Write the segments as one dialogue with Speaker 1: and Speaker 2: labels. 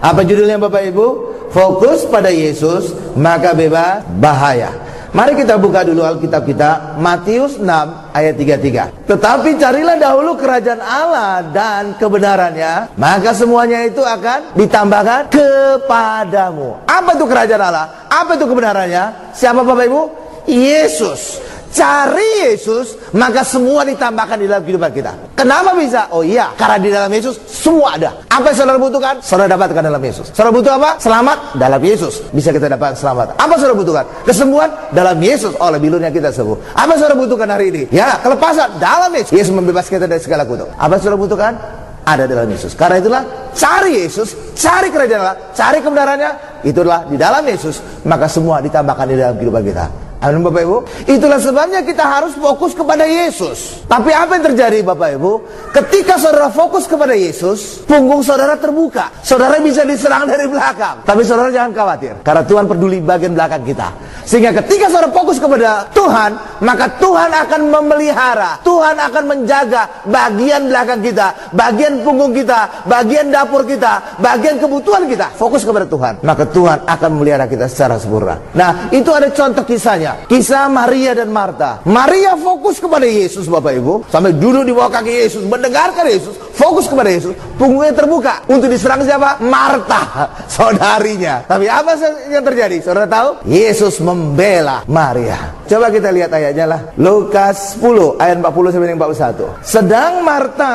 Speaker 1: Apa judulnya Bapak Ibu? Fokus pada Yesus, maka bebas bahaya. Mari kita buka dulu Alkitab kita, Matius 6 ayat 33. Tetapi carilah dahulu kerajaan Allah dan kebenarannya, maka semuanya itu akan ditambahkan kepadamu. Apa itu kerajaan Allah? Apa itu kebenarannya? Siapa Bapak Ibu? Yesus. Cari Yesus, maka semua ditambahkan di dalam kehidupan kita. Kenapa bisa? Oh iya, karena di dalam Yesus semua ada. Apa yang saudara butuhkan? Saudara dapatkan dalam Yesus. Saudara butuh apa? Selamat dalam Yesus. Bisa kita dapatkan selamat. Apa saudara butuhkan? Kesembuhan dalam Yesus. Oh, lebih dulunya kita sembuh. Apa saudara butuhkan hari ini? Ya, kelepasan dalam Yesus. Yesus membebaskan kita dari segala kutuk. Apa saudara butuhkan? Ada dalam Yesus. Karena itulah cari Yesus, cari kerajaan Allah, cari kebenarannya. Itulah di dalam Yesus, maka semua ditambahkan di dalam kehidupan kita. Amin Bapak Ibu. Itulah sebabnya kita harus fokus kepada Yesus. Tapi apa yang terjadi Bapak Ibu? Ketika saudara fokus kepada Yesus, punggung saudara terbuka. Saudara bisa diserang dari belakang. Tapi saudara jangan khawatir, karena Tuhan peduli bagian belakang kita. Sehingga ketika saudara fokus kepada Tuhan, maka Tuhan akan memelihara, Tuhan akan menjaga bagian belakang kita, bagian punggung kita, bagian dapur kita, bagian kebutuhan kita. Fokus kepada Tuhan, maka Tuhan akan memelihara kita secara sempurna. Nah, itu ada contoh kisahnya. Kisah Maria dan Marta. Maria fokus kepada Yesus Bapak Ibu, sampai duduk di bawah kaki Yesus, mendengarkan Yesus, fokus kepada Yesus. Punggungnya terbuka. Untuk diserang siapa? Marta, saudarinya. Tapi apa yang terjadi? Saudara tahu? Yesus membela Maria. Coba kita lihat ayatnya lah. Lukas 10 ayat 40 sampai 41. Sedang Marta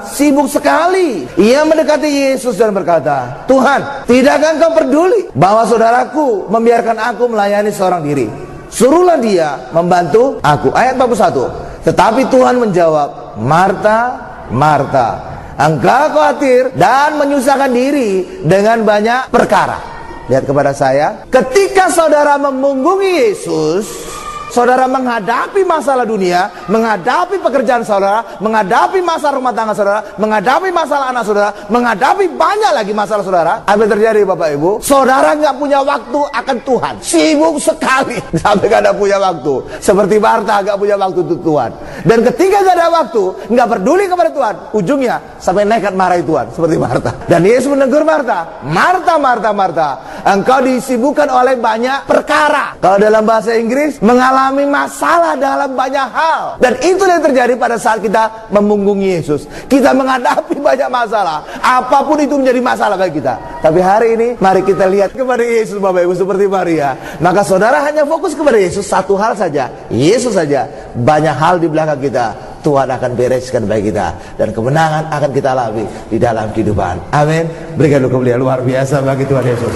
Speaker 1: sibuk sekali. Ia mendekati Yesus dan berkata, Tuhan, tidakkah Engkau peduli bahwa saudaraku membiarkan aku melayani seorang diri? Suruhlah dia membantu aku. Ayat 41. Tetapi Tuhan menjawab, Marta, Marta, engkau khawatir dan menyusahkan diri dengan banyak perkara. Lihat kepada saya. Ketika saudara memunggungi Yesus, saudara menghadapi masalah dunia, menghadapi pekerjaan saudara, menghadapi masalah rumah tangga saudara, menghadapi masalah anak saudara, menghadapi banyak lagi masalah saudara. Apa yang terjadi Bapak Ibu? Saudara nggak punya waktu akan Tuhan. Sibuk sekali sampai nggak ada punya waktu. Seperti Marta nggak punya waktu untuk Tuhan. Dan ketika nggak ada waktu, nggak peduli kepada Tuhan, ujungnya sampai nekat marahi Tuhan seperti Marta. Dan Yesus menegur Marta, Marta, Marta, Marta, engkau disibukkan oleh banyak perkara. Kalau dalam bahasa Inggris, mengalami masalah dalam banyak hal. Dan itu yang terjadi pada saat kita memunggungi Yesus. Kita menghadapi banyak masalah. Apapun itu menjadi masalah bagi kita. Tapi hari ini mari kita lihat kepada Yesus Bapak Ibu seperti Maria. Maka saudara hanya fokus kepada Yesus, satu hal saja, Yesus saja. Banyak hal di belakang kita Tuhan akan bereskan bagi kita, dan kemenangan akan kita alami di dalam kehidupan. Amin. Berikan kemuliaan luar biasa bagi Tuhan Yesus.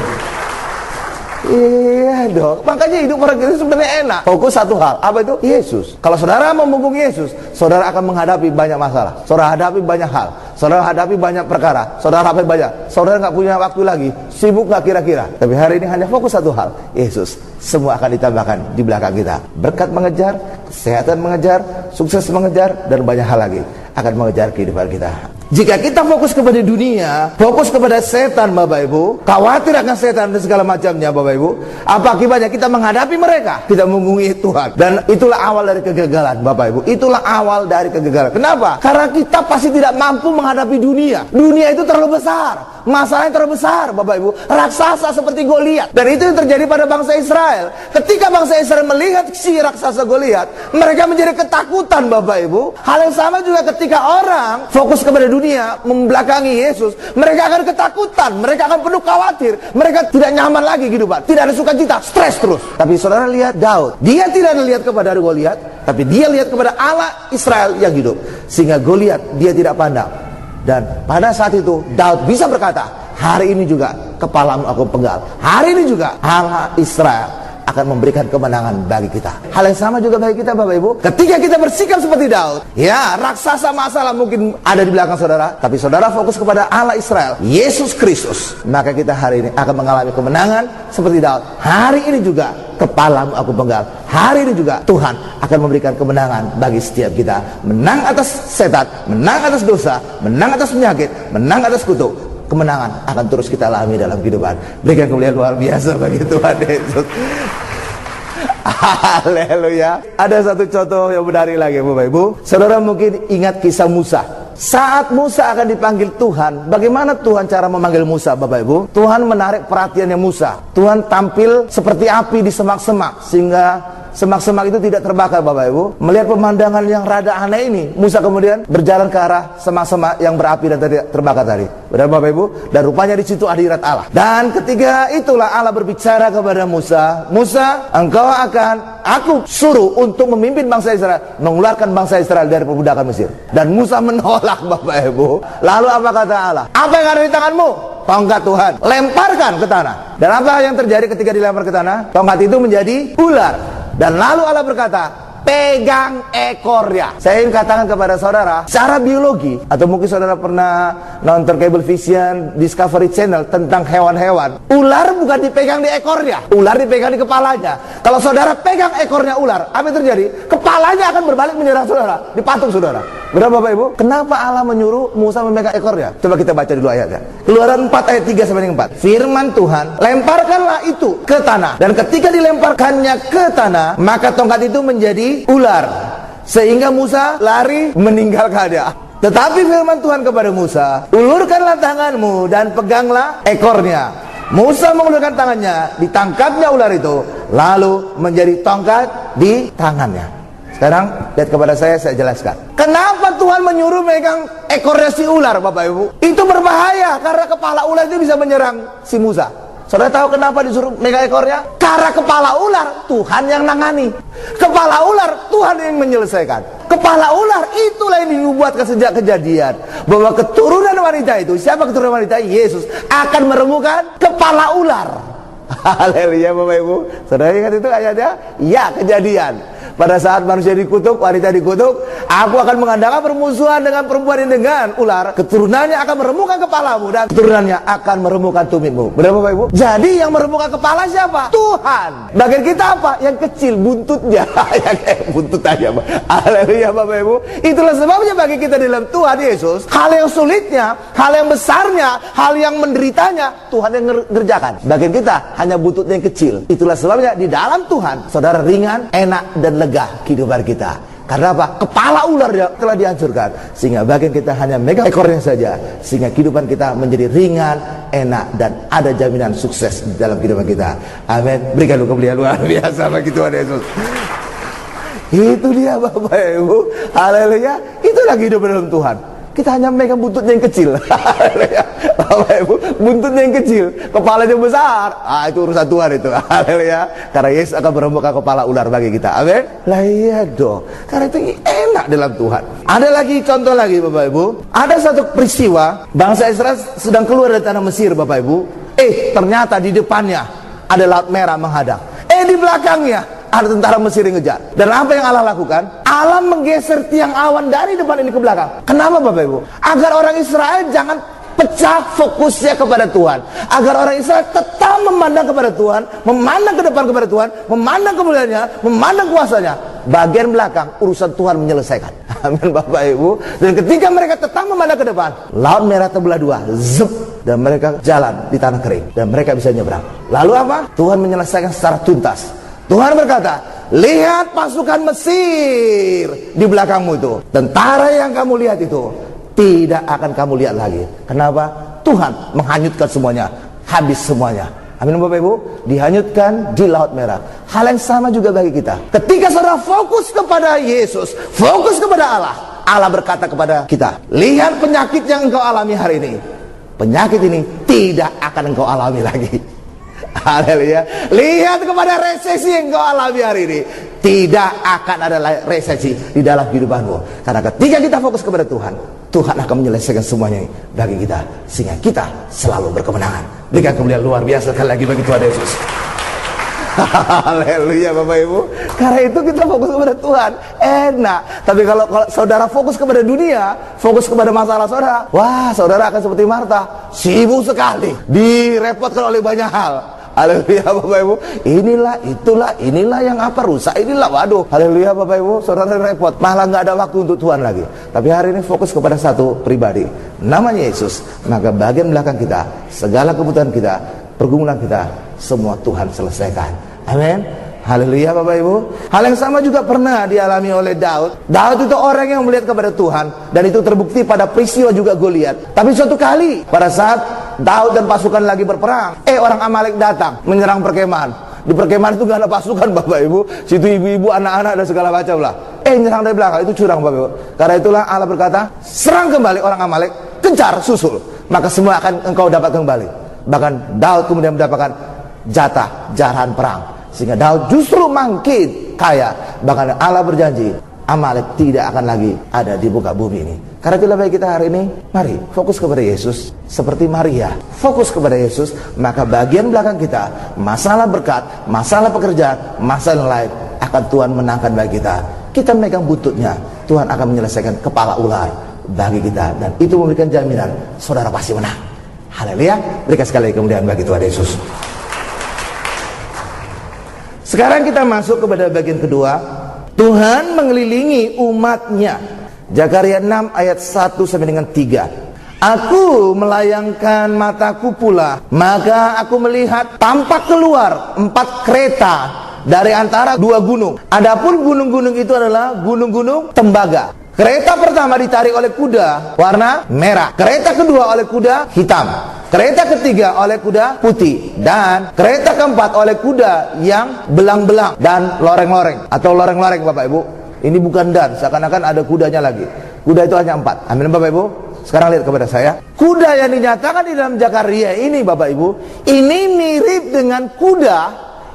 Speaker 1: Iya dong, makanya hidup orang Kristen sebenarnya enak. Fokus satu hal, apa itu? Yesus. Kalau saudara memunggungi Yesus, saudara akan menghadapi banyak masalah. Saudara hadapi banyak hal. Saudara hadapi banyak perkara. Saudara hadapi banyak. Saudara nggak punya waktu lagi. Sibuk nggak kira-kira. Tapi hari ini hanya fokus satu hal, Yesus. Semua akan ditambahkan di belakang kita. Berkat mengejar, kesehatan mengejar, sukses mengejar, dan banyak hal lagi akan mengejar kehidupan kita. Jika kita fokus kepada dunia, fokus kepada setan Bapak Ibu, khawatir akan setan dan segala macamnya Bapak Ibu, apa akibatnya? Kita menghadapi mereka, tidak memunggungi Tuhan. Dan itulah awal dari kegagalan Bapak Ibu. Itulah awal dari kegagalan. Kenapa? Karena kita pasti tidak mampu menghadapi dunia. Dunia itu terlalu besar. Masalahnya terlalu besar Bapak Ibu. Raksasa seperti Goliat. Dan itu yang terjadi pada bangsa Israel. Ketika bangsa Israel melihat si raksasa Goliat, mereka menjadi ketakutan Bapak Ibu. Hal yang sama juga ketika orang fokus kepada dunia, membelakangi Yesus, mereka akan ketakutan, mereka akan penuh khawatir, mereka tidak nyaman lagi kehidupan, tidak ada sukacita, stres terus. Tapi saudara lihat Daud, dia tidak melihat kepada Goliat, tapi dia lihat kepada Allah Israel yang hidup, sehingga Goliat dia tidak pandang. Dan pada saat itu Daud bisa berkata, hari ini juga kepalamu aku penggal, hari ini juga Allah Israel akan memberikan kemenangan bagi kita. Hal yang sama juga bagi kita Bapak Ibu. Ketika kita bersikap seperti Daud, ya raksasa masalah mungkin ada di belakang saudara, tapi saudara fokus kepada Allah Israel, Yesus Kristus, maka kita hari ini akan mengalami kemenangan seperti Daud. Hari ini juga kepalamu aku penggal, hari ini juga Tuhan akan memberikan kemenangan bagi setiap kita. Menang atas setan, menang atas dosa, menang atas penyakit, menang atas kutuk. Kemenangan akan terus kita alami dalam kehidupan. Berikan kemuliaan luar biasa bagi Tuhan Yesus. Haleluya. Ada satu contoh yang menarik lagi Bapak Ibu. Saudara mungkin ingat kisah Musa. Saat Musa akan dipanggil Tuhan, bagaimana Tuhan cara memanggil Musa, Bapak Ibu? Tuhan menarik perhatiannya Musa. Tuhan tampil seperti api di semak-semak, sehingga semak-semak itu tidak terbakar, Bapak Ibu. Melihat pemandangan yang rada aneh ini, Musa kemudian berjalan ke arah semak-semak yang berapi dan tidak terbakar tadi. Benar, Bapak Ibu? Dan rupanya di situ hadirat Allah. Dan ketika itulah Allah berbicara kepada Musa, Musa, aku suruh untuk memimpin bangsa Israel, mengeluarkan bangsa Israel dari perbudakan Mesir. Dan Musa menolak, Bapak Ibu. Lalu apa kata Allah? Apa yang ada di tanganmu? Tongkat Tuhan. Lemparkan ke tanah. Dan apa yang terjadi ketika dilempar ke tanah? Tongkat itu menjadi ular. Dan lalu Allah berkata, pegang ekornya. Saya ingin katakan kepada saudara, secara biologi, atau mungkin saudara pernah nonton Cable Vision, Discovery Channel tentang hewan-hewan. Ular bukan dipegang di ekornya, ular dipegang di kepalanya. Kalau saudara pegang ekornya ular, apa yang terjadi? Kepalanya akan berbalik menyerang saudara, dipatung saudara. Benar, Bapak Ibu? Kenapa Allah menyuruh Musa memegang ekornya? Coba kita baca dulu ayatnya. Keluaran 4 ayat 3 sampai 4. Firman Tuhan, lemparkanlah itu ke tanah. Dan ketika dilemparkannya ke tanah, maka tongkat itu menjadi ular, sehingga Musa lari meninggalkan dia. Tetapi firman Tuhan kepada Musa, ulurkanlah tanganmu dan peganglah ekornya. Musa mengulurkan tangannya, ditangkapnya ular itu, lalu menjadi tongkat di tangannya. Sekarang lihat kepada saya jelaskan. Kenapa Tuhan menyuruh megang ekornya si ular, Bapak Ibu? Itu berbahaya karena kepala ular itu bisa menyerang si Musa. Saudara tahu kenapa disuruh megang ekornya? Karena kepala ular Tuhan yang nangani. Kepala ular Tuhan yang menyelesaikan. Kepala ular itulah yang dibuatkan sejak kejadian, bahwa keturunan wanita itu, siapa keturunan wanita? Yesus akan meremukkan kepala ular. Haleluya, Bapak Ibu. Saudara ingat itu ayatnya? Ya, Kejadian. Pada saat manusia dikutuk, wanita dikutuk, aku akan mengadakan permusuhan dengan perempuan ini dengan ular. Keturunannya akan meremukkan kepalamu dan keturunannya akan meremukkan tumitmu. Benar, Bapak Ibu? Jadi yang meremukkan kepala siapa? Tuhan. Bagian kita apa? Yang kecil, buntutnya. Yang buntut aja, Pak. Haleluya, Bapak Ibu. Itulah sebabnya bagi kita dalam Tuhan Yesus, hal yang sulitnya, hal yang besarnya, hal yang menderitanya, Tuhan yang ngerjakan. Bagian kita hanya buntutnya yang kecil. Itulah sebabnya di dalam Tuhan, saudara, ringan, enak, dan lega kehidupan kita. Karena apa? Kepala ular telah dihancurkan, sehingga bagian kita hanya megang ekornya saja, sehingga kehidupan kita menjadi ringan, enak, dan ada jaminan sukses di dalam kehidupan kita. Amin. Berikan kemuliaan luar biasa bagi Tuhan Yesus. Itu dia, Bapak Ibu. Haleluya. Itulah kehidupan dalam Tuhan. Kita hanya megang buntutnya yang kecil. Bapak Ibu, buntutnya yang kecil, kepalanya besar. Itu urusan Tuhan itu. Haleluya. Karena Yesus akan meremukkan kepala ular bagi kita. Amin. Lah iya dong. Karena itu enak dalam Tuhan. Ada lagi contoh lagi, Bapak Ibu. Ada satu peristiwa, bangsa Israel sedang keluar dari tanah Mesir, Bapak Ibu. Ternyata di depannya ada Laut Merah menghadang. Di belakangnya ada tentara Mesir yang ngejar. Dan apa yang Allah lakukan? Allah menggeser tiang awan dari depan ini ke belakang. Kenapa, Bapak Ibu? Agar orang Israel jangan pecah fokusnya kepada Tuhan. Agar orang Israel tetap memandang kepada Tuhan, memandang ke depan kepada Tuhan, memandang kemuliaannya, memandang kuasanya. Bagian belakang urusan Tuhan menyelesaikan. Amin, Bapak Ibu. Dan ketika mereka tetap memandang ke depan, Laut Merah terbelah dua, zup, dan mereka jalan di tanah kering, dan mereka bisa nyebrang. Lalu apa? Tuhan menyelesaikan secara tuntas. Tuhan berkata, lihat pasukan Mesir di belakangmu itu. Tentara yang kamu lihat itu tidak akan kamu lihat lagi. Kenapa? Tuhan menghanyutkan semuanya, habis semuanya. Amin, Bapak Ibu. Dihanyutkan di Laut Merah. Hal yang sama juga bagi kita. Ketika saudara fokus kepada Yesus, fokus kepada Allah, Allah berkata kepada kita, lihat penyakit yang engkau alami hari ini. Penyakit ini tidak akan engkau alami lagi. Haleluya. Lihat kepada resesi yang kau alami hari ini. Tidak akan ada resesi di dalam kehidupanmu. Karena ketika kita fokus kepada Tuhan, Tuhan akan menyelesaikan semuanya bagi kita, sehingga kita selalu berkemenangan. Berikan kemuliaan luar biasa sekali lagi bagi Tuhan Yesus. Haleluya, Bapak Ibu. Karena itu kita fokus kepada Tuhan, enak. Tapi kalau saudara fokus kepada dunia, fokus kepada masalah saudara, wah, saudara akan seperti Marta, sibuk sekali, direpotkan oleh banyak hal. Haleluya, Bapak Ibu. Inilah yang apa, rusak inilah, waduh. Haleluya, Bapak Ibu. Saudara repot, malah nggak ada waktu untuk Tuhan lagi. Tapi hari ini fokus kepada satu pribadi, namanya Yesus. Maka bagian belakang kita, segala kebutuhan kita, pergumulan kita, semua Tuhan selesaikan. Amin. Haleluya Bapak Ibu. Hal yang sama juga pernah dialami oleh Daud. Daud itu orang yang melihat kepada Tuhan, dan itu terbukti pada peristiwa juga Goliat. Tapi suatu kali pada saat Daud dan pasukan lagi berperang, orang Amalek datang menyerang perkemahan. Di perkemahan itu gak ada pasukan Bapak Ibu, situ ibu-ibu, anak-anak dan segala macam lah. Nyerang dari belakang, itu curang Bapak Ibu. Karena itulah Allah berkata, serang kembali orang Amalek, kejar, susul, maka semua akan engkau dapat kembali. Bahkan Daud kemudian mendapatkan jatah jarahan perang, sehingga Daud justru makin kaya. Bahkan Allah berjanji Amalek tidak akan lagi ada di muka bumi ini. Karena itulah bagi kita hari ini, mari fokus kepada Yesus. Seperti Maria fokus kepada Yesus, maka bagian belakang kita, masalah berkat, masalah pekerjaan, masalah lain, akan Tuhan menangkan bagi kita. Kita memegang buntutnya, Tuhan akan menyelesaikan kepala ular bagi kita. Dan itu memberikan jaminan saudara pasti menang. Haleluya. Berikan sekali kemuliaan bagi Tuhan Yesus. Sekarang kita masuk kepada bagian kedua. Tuhan mengelilingi umatnya. Zakaria 6 ayat 1 sampai dengan 3. Aku melayangkan mataku pula, maka aku melihat tampak keluar 4 kereta dari antara 2 gunung. Adapun gunung-gunung itu adalah gunung-gunung tembaga. Kereta pertama ditarik oleh kuda warna merah, kereta kedua oleh kuda hitam, kereta ketiga oleh kuda putih, dan kereta keempat oleh kuda yang belang-belang dan loreng-loreng atau loreng-loreng Bapak Ibu. Ini bukan dan, seakan-akan ada kudanya lagi. Kuda itu hanya 4. Amin Bapak Ibu. Sekarang lihat kepada saya. Kuda yang dinyatakan di dalam Zakaria ini Bapak Ibu, ini mirip dengan kuda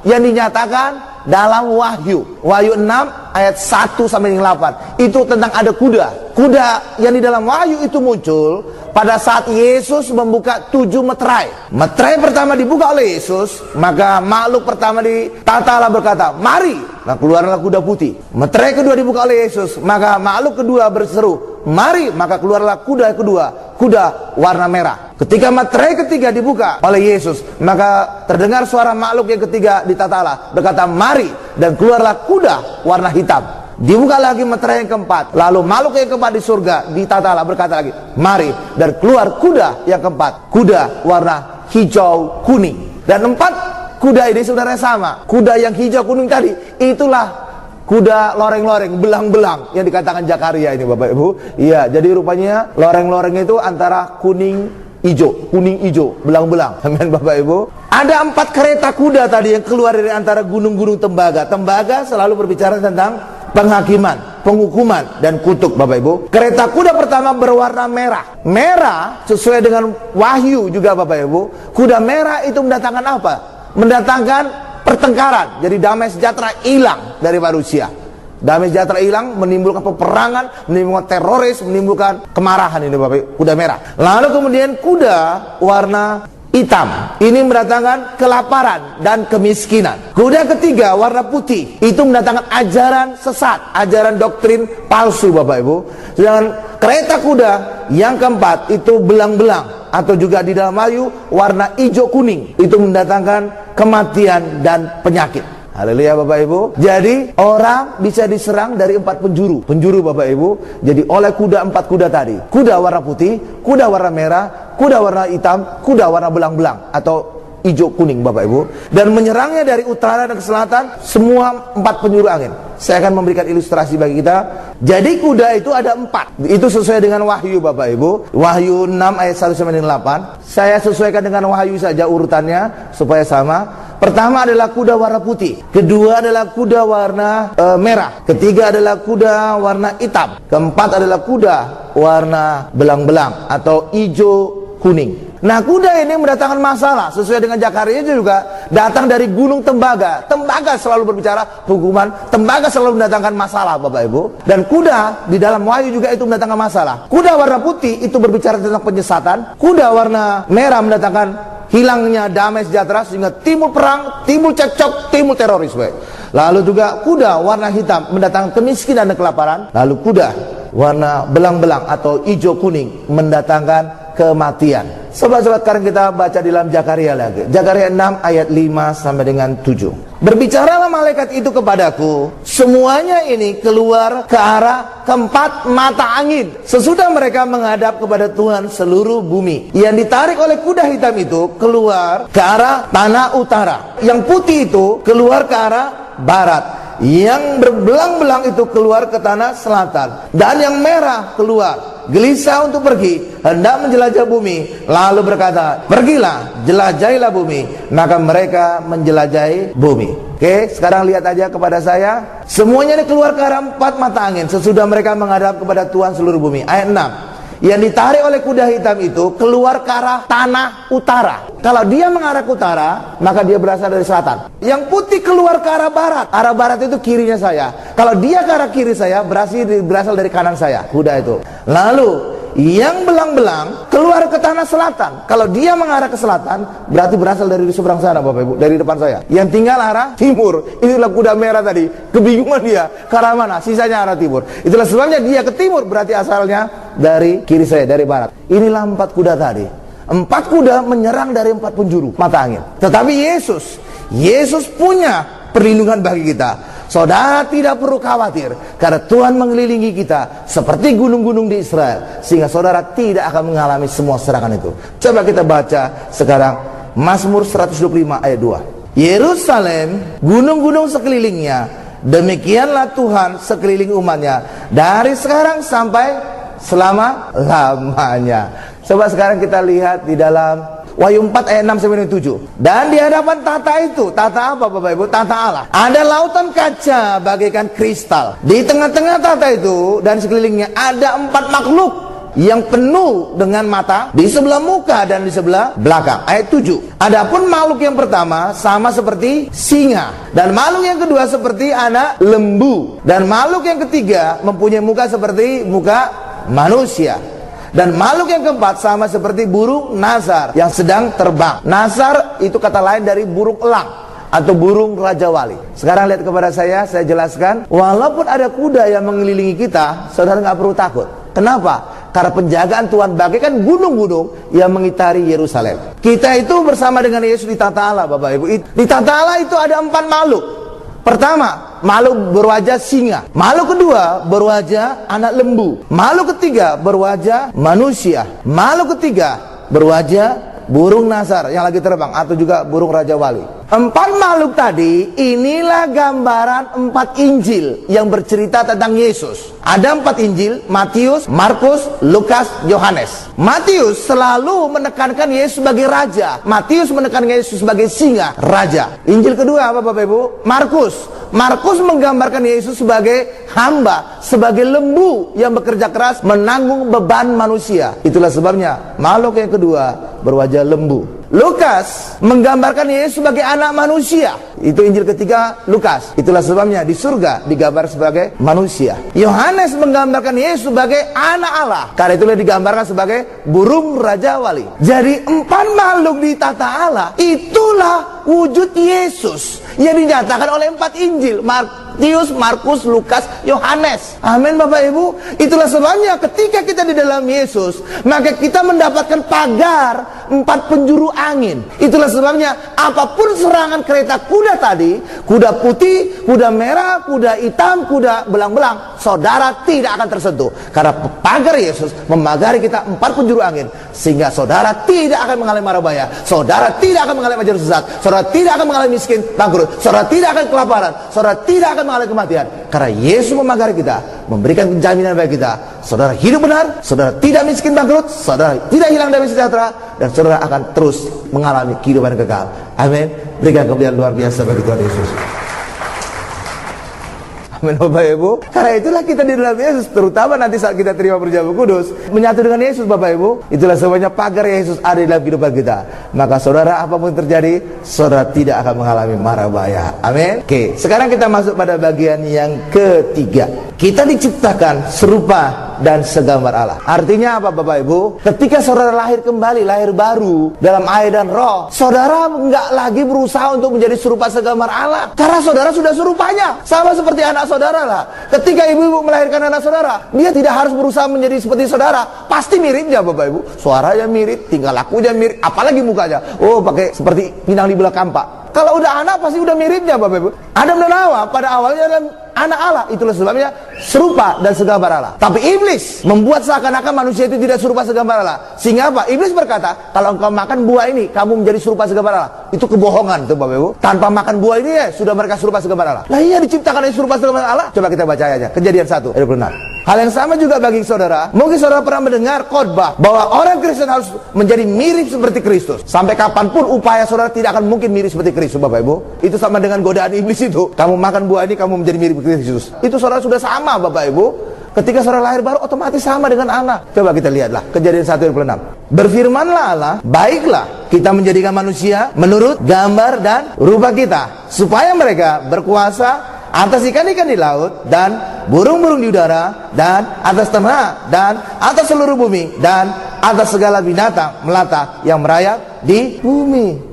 Speaker 1: yang dinyatakan dalam Wahyu 6 ayat 1 sampai 8. Itu tentang ada kuda. Kuda yang di dalam Wahyu itu muncul pada saat Yesus membuka 7 meterai. Meterai pertama dibuka oleh Yesus, maka makhluk pertama ditata Allah berkata, mari. Nah, keluarlah kuda putih. Meterai kedua dibuka oleh Yesus, maka makhluk kedua berseru, mari. Maka keluarlah kuda kedua, kuda warna merah. Ketika meterai ketiga dibuka oleh Yesus, maka terdengar suara makhluk yang ketiga ditata Allah berkata, mari. Dan keluarlah kuda warna hitam. Dibuka lagi meterai yang keempat, lalu makhluk yang keempat di surga ditata Allah berkata lagi, mari. Dan keluar kuda yang keempat, kuda warna hijau kuning. Dan 4 kuda ini sebenarnya sama. Kuda yang hijau kuning tadi, itulah kuda loreng-loreng, belang-belang yang dikatakan Zakaria ini Bapak Ibu. Iya, jadi rupanya loreng-loreng itu antara kuning hijau, belang-belang. Amin Bapak Ibu. Ada 4 kereta kuda tadi yang keluar dari antara gunung-gunung tembaga. Tembaga selalu berbicara tentang penghakiman, penghukuman, dan kutuk Bapak Ibu. Kereta kuda pertama berwarna merah. Merah sesuai dengan Wahyu juga Bapak Ibu. Kuda merah itu mendatangkan apa? Mendatangkan pertengkaran. Jadi damai sejahtera hilang dari manusia. Damai sejahtera hilang, menimbulkan peperangan, menimbulkan teroris, menimbulkan kemarahan ini Bapak Ibu. Kuda merah. Lalu kemudian kuda warna hitam, ini mendatangkan kelaparan dan kemiskinan. Kuda ketiga warna putih, itu mendatangkan ajaran sesat, ajaran doktrin palsu Bapak Ibu. Sedangkan kereta kuda yang keempat itu belang-belang, atau juga di dalam Wahyu warna hijau kuning, itu mendatangkan kematian dan penyakit. Haleluya Bapak Ibu. Jadi orang bisa diserang dari 4 penjuru. Penjuru Bapak Ibu. Jadi oleh kuda 4 kuda tadi. Kuda warna putih, kuda warna merah, kuda warna hitam, kuda warna belang-belang atau hijau kuning Bapak Ibu. Dan menyerangnya dari utara dan selatan, semua 4 penjuru angin. Saya akan memberikan ilustrasi bagi kita. Jadi kuda itu ada 4. Itu sesuai dengan Wahyu Bapak Ibu. Wahyu 6 ayat 1 sampai 8. Saya sesuaikan dengan Wahyu saja urutannya supaya sama. Pertama adalah kuda warna putih, kedua adalah kuda warna merah, ketiga adalah kuda warna hitam, keempat adalah kuda warna belang-belang atau hijau kuning. Nah, kuda ini mendatangkan masalah. Sesuai dengan Zakaria juga datang dari gunung tembaga. Tembaga selalu berbicara hukuman, tembaga selalu mendatangkan masalah Bapak Ibu. Dan kuda di dalam Wahyu juga itu mendatangkan masalah. Kuda warna putih itu berbicara tentang penyesatan, kuda warna merah mendatangkan hilangnya damai sejahtera sehingga timbul perang, timbul cekcok, timbul terorisme. Lalu juga kuda warna hitam mendatangkan kemiskinan dan kelaparan. Lalu kuda warna belang-belang atau hijau kuning mendatangkan kematian. Sobat-sobat, sekarang kita baca di dalam Zakaria lagi. Zakaria 6 ayat 5 sampai dengan 7. Berbicaralah malaikat itu kepadaku, semuanya ini keluar ke arah keempat mata angin. Sesudah mereka menghadap kepada Tuhan seluruh bumi. Yang ditarik oleh kuda hitam itu keluar ke arah tanah utara. Yang putih itu keluar ke arah barat. Yang berbelang-belang itu keluar ke tanah selatan. Dan yang merah keluar, gelisah untuk pergi, hendak menjelajah bumi. Lalu berkata, pergilah, jelajahilah bumi. Maka mereka menjelajahi bumi. Oke, sekarang lihat aja kepada saya. Semuanya ini keluar ke arah empat mata angin. Sesudah mereka menghadap kepada Tuhan seluruh bumi. Ayat 6. Yang ditarik oleh kuda hitam itu keluar ke arah tanah utara. Kalau dia mengarah ke utara, maka dia berasal dari selatan. Yang putih keluar ke arah barat. Arah barat itu kirinya saya. Kalau dia ke arah kiri saya, berasal dari kanan saya, kuda itu. Lalu yang belang-belang keluar ke tanah selatan. Kalau dia mengarah ke selatan, berarti berasal dari di seberang sana, Bapak Ibu, dari depan saya. Yang tinggal arah timur. Itulah kuda merah tadi. Kebingungan dia, ke arah mana? Sisanya arah timur. Itulah sebabnya dia ke timur, berarti asalnya dari kiri saya, dari barat. Inilah empat kuda tadi. Empat kuda menyerang dari empat penjuru mata angin. Tetapi Yesus punya perlindungan bagi kita. Saudara tidak perlu khawatir, karena Tuhan mengelilingi kita seperti gunung-gunung di Israel, sehingga saudara tidak akan mengalami semua serangan itu. Coba kita baca sekarang Mazmur 125 ayat 2. Yerusalem, gunung-gunung sekelilingnya, demikianlah Tuhan sekeliling umatnya, dari sekarang sampai selama-lamanya. Coba sekarang kita lihat di dalam Wahyu 4 ayat 6 sampai 7. Dan di hadapan tata itu, tata apa Bapak Ibu? Tata Allah. Ada lautan kaca bagaikan kristal. Di tengah-tengah tata itu dan sekelilingnya ada empat makhluk yang penuh dengan mata di sebelah muka dan di sebelah belakang. Ayat 7. Adapun makhluk yang pertama sama seperti singa, dan makhluk yang kedua seperti anak lembu, dan makhluk yang ketiga mempunyai muka seperti muka manusia. Dan makhluk yang keempat sama seperti burung nasar yang sedang terbang. Nasar itu kata lain dari burung elang atau burung Raja Wali. Sekarang lihat kepada saya jelaskan. Walaupun ada kuda yang mengelilingi kita, saudara nggak perlu takut. Kenapa? Karena penjagaan Tuhan bagaikan gunung-gunung yang mengitari Yerusalem. Kita itu bersama dengan Yesus di tata Allah, Bapak Ibu. Di tata Allah itu ada empat makhluk. Pertama, makhluk berwajah singa. Makhluk kedua berwajah anak lembu. Makhluk ketiga berwajah manusia. Makhluk ketiga berwajah burung nasar yang lagi terbang, atau juga burung Raja Wali. Empat makhluk tadi, inilah gambaran empat Injil yang bercerita tentang Yesus. Ada empat Injil, Matius, Markus, Lukas, Yohanes. Matius selalu menekankan Yesus sebagai raja. Matius menekankan Yesus sebagai singa, raja. Injil kedua apa Bapak Ibu? Markus menggambarkan Yesus sebagai hamba, sebagai lembu yang bekerja keras menanggung beban manusia. Itulah sebabnya makhluk yang kedua berwajah lembu. Lukas menggambarkan Yesus sebagai anak manusia. Itu Injil ketiga Lukas. Itulah sebabnya di surga digambar sebagai manusia. Yohanes menggambarkan Yesus sebagai anak Allah. Karena itulah digambarkan sebagai burung Raja Wali. Jadi empat makhluk di tata Allah, itulah wujud Yesus yang dinyatakan oleh empat Injil. Matius, Markus, Lukas, Yohanes. Amin Bapak Ibu. Itulah sebabnya ketika kita di dalam Yesus, maka kita mendapatkan pagar empat penjuru angin. Itulah sebabnya apapun serangan kereta kuda tadi, kuda putih, kuda merah, kuda hitam, kuda belang-belang, saudara tidak akan tersentuh. Karena pagar Yesus memagari kita empat penjuru angin, sehingga saudara tidak akan mengalami mara bahaya, saudara tidak akan mengalami ajar sesat, saudara tidak akan mengalami miskin, bangkrut, saudara tidak akan kelaparan, saudara tidak akan mengalami kematian. Karena Yesus memagari kita, memberikan jaminan bagi kita. Saudara hidup benar, saudara tidak miskin bangkrut, saudara tidak hilang dari sejahtera, dan saudara akan terus mengalami kehidupan kekal. Amin. Berikan kemuliaan luar biasa bagi Tuhan Yesus. Amin Bapak Ibu. Karena itulah kita di dalam Yesus, terutama nanti saat kita terima perjamuan kudus, menyatu dengan Yesus Bapak Ibu. Itulah sebabnya pagar Yesus ada di dalam kehidupan kita. Maka saudara apapun terjadi, saudara tidak akan mengalami mara bahaya. Amin. Oke, sekarang kita masuk pada bagian yang ketiga. Kita diciptakan serupa dan segambar Allah. Artinya apa Bapak Ibu? Ketika saudara lahir kembali, lahir baru dalam air dan roh, saudara nggak lagi berusaha untuk menjadi serupa segambar Allah, karena saudara sudah serupanya. Sama seperti anak saudara lah. Ketika ibu-ibu melahirkan anak saudara, dia tidak harus berusaha menjadi seperti saudara. Pasti miripnya Bapak Ibu. Suaranya mirip, tingkah lakunya mirip, apalagi mukanya. Oh, pakai seperti pinang di belah kampak. Kalau udah anak pasti udah miripnya Bapak Ibu. Adam dan Hawa pada awalnya adalah anak Allah. Itulah sebabnya serupa dan segambar Allah. Tapi iblis membuat seakan-akan manusia itu tidak serupa segambar Allah. Sehingga apa? Iblis berkata, kalau engkau makan buah ini, kamu menjadi serupa segambar Allah. Itu kebohongan tuh Bapak Ibu. Tanpa makan buah ini ya sudah mereka serupa segambar Allah. Lah iya, diciptakan serupa segambar Allah. Coba kita baca ayatnya. Kejadian 1 ayat 26. Hal yang sama juga bagi saudara. Mungkin saudara pernah mendengar khotbah bahwa orang Kristen harus menjadi mirip seperti Kristus. Sampai kapanpun upaya saudara tidak akan mungkin mirip seperti Kristus Bapak Ibu. Itu sama dengan godaan iblis itu. Kamu makan buah ini, kamu menjadi mirip Kristus. Itu saudara sudah sama Bapak Ibu. Ketika saudara lahir baru otomatis sama dengan Allah. Coba kita lihatlah Kejadian 1 ayat 26. Berfirmanlah Allah, baiklah kita menjadikan manusia menurut gambar dan rupa kita, supaya mereka berkuasa atas ikan-ikan di laut dan burung-burung di udara dan atas ternak dan atas seluruh bumi dan atas segala binatang melata yang merayap di bumi.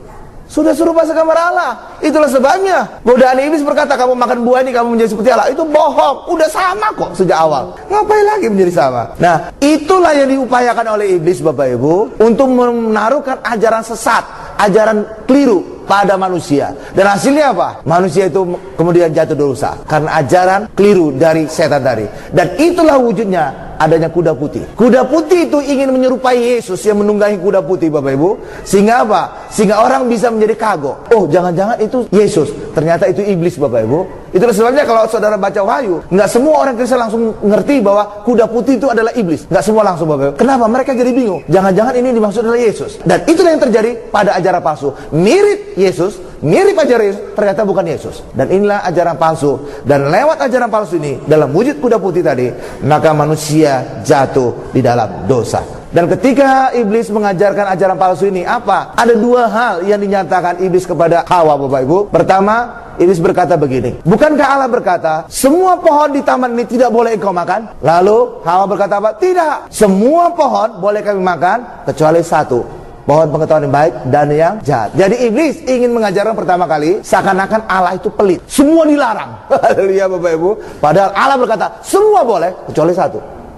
Speaker 1: Sudah serupa segambar Allah. Itulah sebabnya godaan iblis berkata, kamu makan buah ini kamu menjadi seperti Allah. Itu bohong. Udah sama kok sejak awal. Ngapain lagi menjadi sama? Nah, itulah yang diupayakan oleh iblis Bapak Ibu, untuk menaruhkan ajaran sesat, ajaran keliru pada manusia. Dan hasilnya apa? Manusia itu kemudian jatuh dosa karena ajaran keliru dari setan tadi. Dan itulah wujudnya adanya kuda putih. Kuda putih itu ingin menyerupai Yesus yang menunggangi kuda putih Bapak Ibu. Sehingga apa? Sehingga orang bisa menjadi kagok. Oh, jangan-jangan itu Yesus. Ternyata itu iblis Bapak Ibu. Itulah sebabnya kalau saudara baca Wahyu, nggak semua orang Kristen langsung ngerti bahwa kuda putih itu adalah iblis. Nggak semua langsung Bapak Ibu. Kenapa? Mereka jadi bingung. Jangan-jangan ini dimaksud adalah Yesus. Dan itulah yang terjadi pada ajaran palsu. Mirip Yesus, mirip ajaran Yesus, ternyata bukan Yesus. Dan inilah ajaran palsu. Dan lewat ajaran palsu ini, dalam wujud kuda putih tadi, maka manusia jatuh di dalam dosa. Dan ketika iblis mengajarkan ajaran palsu ini, apa? Ada dua hal yang dinyatakan iblis kepada Hawa Bapak Ibu. Pertama, iblis berkata begini, bukankah Allah berkata, semua pohon di taman ini tidak boleh engkau makan? Lalu Hawa berkata apa? Tidak, semua pohon boleh kami makan kecuali satu, pohon pengetahuan yang baik dan yang jahat. Jadi iblis ingin mengajarkan pertama kali seakan-akan Allah itu pelit, semua dilarang. Haleluya Bapak Ibu. Padahal Allah berkata semua boleh kecuali satu.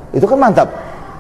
Speaker 1: Itu kan mantap,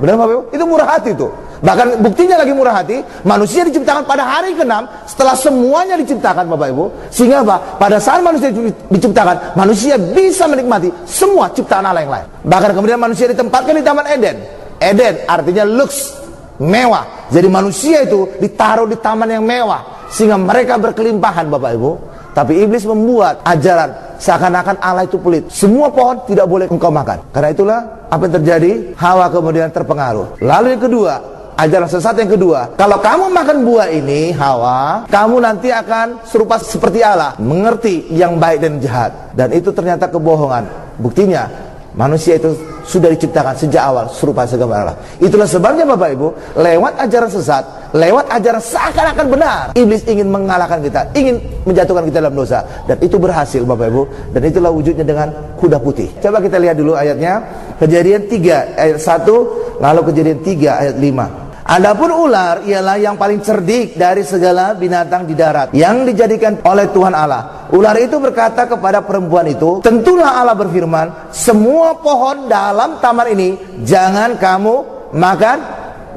Speaker 1: benar Bapak Ibu? Itu murah hati tuh. Bahkan buktinya lagi murah hati, manusia diciptakan pada hari ke-6 setelah semuanya diciptakan Bapak Ibu. Sehingga apa? Pada saat manusia diciptakan, manusia bisa menikmati semua ciptaan Allah yang lain. Bahkan kemudian manusia ditempatkan di Taman Eden. Eden artinya lux, mewah. Jadi manusia itu ditaruh di taman yang mewah sehingga mereka berkelimpahan Bapak Ibu. Tapi iblis membuat ajaran seakan-akan Allah itu pelit, semua pohon tidak boleh engkau makan. Karena itulah apa yang terjadi, Hawa kemudian terpengaruh. Lalu yang kedua, ajaran sesat yang kedua, kalau kamu makan buah ini Hawa, kamu nanti akan serupa seperti Allah, mengerti yang baik dan jahat. Dan itu ternyata kebohongan. Buktinya manusia itu sudah diciptakan sejak awal serupa segambar Allah. Itulah sebabnya Bapak Ibu, lewat ajaran sesat, lewat ajaran seakan-akan benar, iblis ingin mengalahkan kita, ingin menjatuhkan kita dalam dosa. Dan itu berhasil Bapak Ibu. Dan itulah wujudnya dengan kuda putih. Coba kita lihat dulu ayatnya. Kejadian 3 ayat 1, lalu Kejadian 3 ayat 5. Adapun ular ialah yang paling cerdik dari segala binatang di darat yang dijadikan oleh Tuhan Allah. Ular itu berkata kepada perempuan itu, tentulah Allah berfirman, semua pohon dalam taman ini jangan kamu makan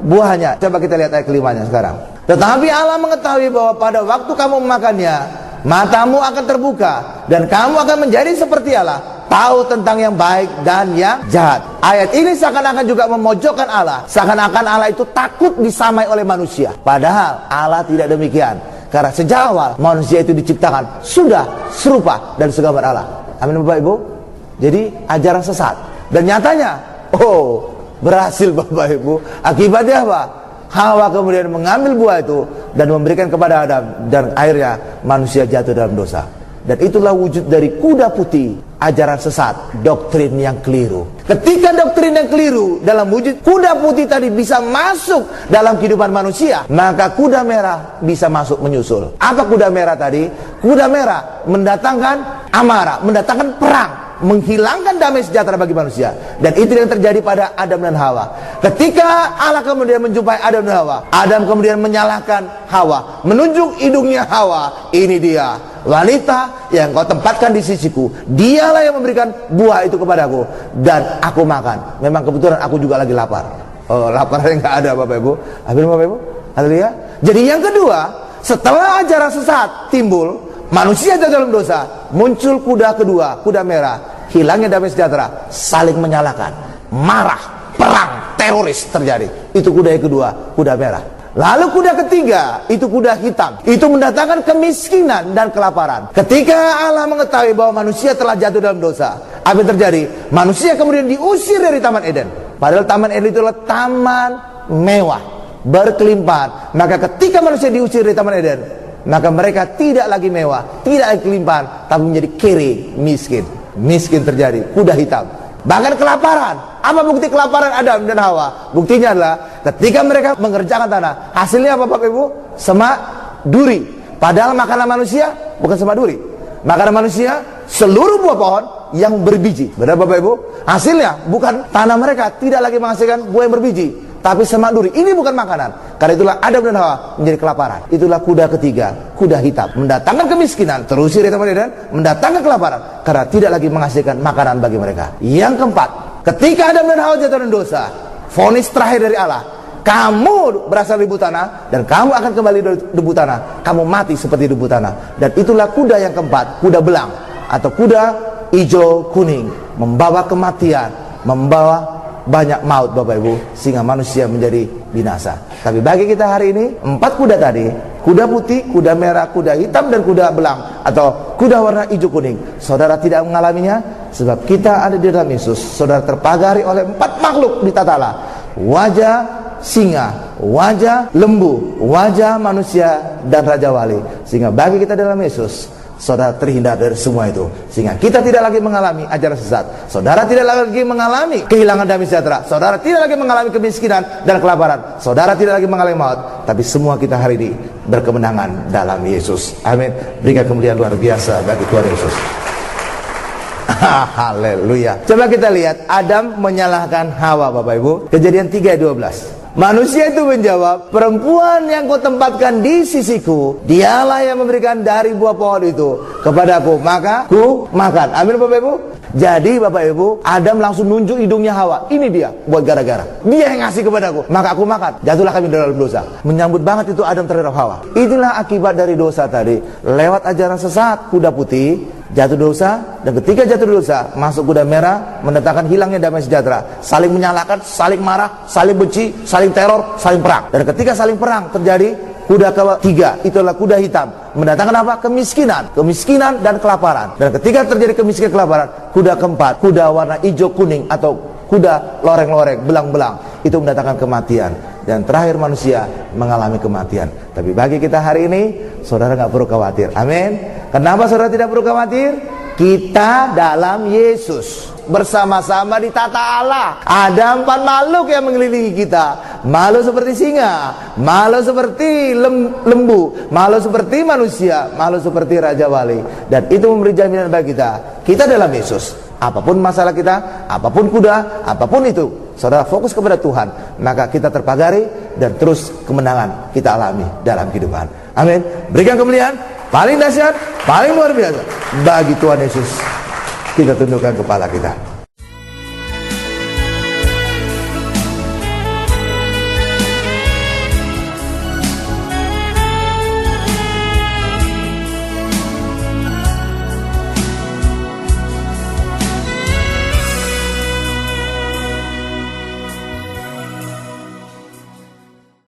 Speaker 1: buahnya. Coba kita lihat ayat kelimanya sekarang. Tetapi Allah mengetahui bahwa pada waktu kamu memakannya, matamu akan terbuka dan kamu akan menjadi seperti Allah, tahu tentang yang baik dan yang jahat. Ayat ini seakan-akan juga memojokkan Allah, seakan-akan Allah itu takut disamai oleh manusia. Padahal Allah tidak demikian. Karena sejak awal manusia itu diciptakan sudah serupa dan segambar Allah. Amin Bapak Ibu. Jadi ajaran sesat. Dan nyatanya, berhasil Bapak Ibu. Akibatnya apa? Hawa kemudian mengambil buah itu dan memberikan kepada Adam, dan akhirnya manusia jatuh dalam dosa. Dan itulah wujud dari kuda putih, ajaran sesat, doktrin yang keliru. Ketika doktrin yang keliru dalam wujud kuda putih tadi bisa masuk dalam kehidupan manusia, maka kuda merah bisa masuk menyusul. Apa kuda merah tadi? Kuda merah mendatangkan amarah, mendatangkan perang. menghilangkan damai sejahtera bagi manusia. Dan itu yang terjadi pada Adam dan Hawa. Ketika Allah kemudian menjumpai Adam dan Hawa, Adam kemudian menyalahkan Hawa, menunjuk hidungnya Hawa, ini dia wanita yang kau tempatkan di sisiku, dialah yang memberikan buah itu kepadaku dan aku makan. Memang kebetulan aku juga lagi lapar. Lapar yang nggak ada Bapak Ibu. Amin Bapak Ibu. Haleluya. Jadi yang kedua, setelah ajaran sesat timbul, manusia dalam dosa, muncul kuda kedua, kuda merah, hilangnya damai sejahtera, saling menyalahkan, marah, perang, teroris terjadi. Itu kuda yang kedua, kuda merah. Lalu kuda ketiga, itu kuda hitam. Itu mendatangkan kemiskinan dan kelaparan. Ketika Allah mengetahui bahwa manusia telah jatuh dalam dosa, apa yang terjadi? Manusia kemudian diusir dari Taman Eden. Padahal Taman Eden itu adalah taman mewah, berkelimpahan. Maka ketika manusia diusir dari Taman Eden, maka mereka tidak lagi mewah, tidak lagi kelimpahan, tapi menjadi kere, miskin. Miskin terjadi, kuda hitam. Bahkan kelaparan. Apa bukti kelaparan Adam dan Hawa? Buktinya adalah ketika mereka mengerjakan tanah, hasilnya apa Bapak Ibu? Semak duri. Padahal makanan manusia bukan semak duri. Makanan manusia seluruh buah pohon yang berbiji. Benar Bapak Ibu? Hasilnya bukan tanah mereka tidak lagi menghasilkan buah yang berbiji, tapi semak duri. Ini bukan makanan. Karena itulah Adam dan Hawa menjadi kelaparan. Itulah kuda ketiga, kuda hitam, mendatangkan kemiskinan, terusir dari Taman Eden, mendatangkan kelaparan karena tidak lagi menghasilkan makanan bagi mereka. Yang keempat, ketika Adam dan Hawa jatuh dalam dosa, vonis terakhir dari Allah, kamu berasal dari debu tanah dan kamu akan kembali dari debu tanah. Kamu mati seperti debu tanah. Dan itulah kuda yang keempat, kuda belang atau kuda hijau kuning, membawa kematian, membawa banyak maut Bapak Ibu, sehingga manusia menjadi binasa. Tapi bagi kita hari ini, 4 kuda tadi, kuda putih, kuda merah, kuda hitam, dan kuda belang atau kuda warna hijau kuning, saudara tidak mengalaminya sebab kita ada di dalam Yesus. Saudara terpagari oleh 4 makhluk di tata Allah, wajah singa, wajah lembu, wajah manusia, dan Raja Wali. Sehingga bagi kita dalam Yesus, saudara terhindar dari semua itu, sehingga kita tidak lagi mengalami ajaran sesat. Saudara tidak lagi mengalami kehilangan damai sejahtera. Saudara tidak lagi mengalami kemiskinan dan kelaparan. Saudara tidak lagi mengalami maut. Tapi semua kita hari ini berkemenangan dalam Yesus. Amin. Berikan kemuliaan luar biasa bagi Tuhan Yesus. Haleluya. Coba kita lihat Adam menyalahkan Hawa Bapak Ibu. Kejadian 3 ayat 12. Manusia itu menjawab, perempuan yang kau tempatkan di sisiku, dialah yang memberikan dari buah pohon itu kepadaku, maka ku makan. Amin Bapak Ibu. Jadi Bapak Ibu, Adam langsung nunjuk hidungnya Hawa, ini dia buat gara-gara, dia yang ngasih kepadaku, maka aku makan. Jatuhlah kami dalam dosa. Menyambut banget itu Adam terhadap Hawa. Itulah akibat dari dosa tadi. Lewat ajaran sesat, kuda putih jatuh dosa, dan ketika jatuh dosa, masuk kuda merah, mendatangkan hilangnya damai sejahtera, saling menyalahkan, saling marah, saling benci, saling teror, saling perang. Dan ketika saling perang terjadi, kuda ketiga, itulah kuda hitam, mendatangkan apa? Kemiskinan dan kelaparan. Dan ketika terjadi kemiskinan dan kelaparan, kuda keempat, kuda warna hijau kuning atau kuda loreng-loreng, belang-belang, itu mendatangkan kematian. Dan terakhir manusia mengalami kematian. Tapi bagi kita hari ini, saudara nggak perlu khawatir. Amin. Kenapa saudara tidak perlu khawatir? Kita dalam Yesus, bersama-sama di tata Allah. Ada 4 makhluk yang mengelilingi kita. Makhluk seperti singa, makhluk seperti lembu, makhluk seperti manusia, makhluk seperti Raja Wali. Dan itu memberi jaminan bagi kita. Kita dalam Yesus. Apapun masalah kita, apapun kuda, apapun itu, saudara fokus kepada Tuhan, maka kita terpagari dan terus kemenangan kita alami dalam kehidupan. Amin. Berikan kemuliaan paling dahsyat, paling luar biasa bagi Tuhan Yesus. Kita tundukkan kepala kita.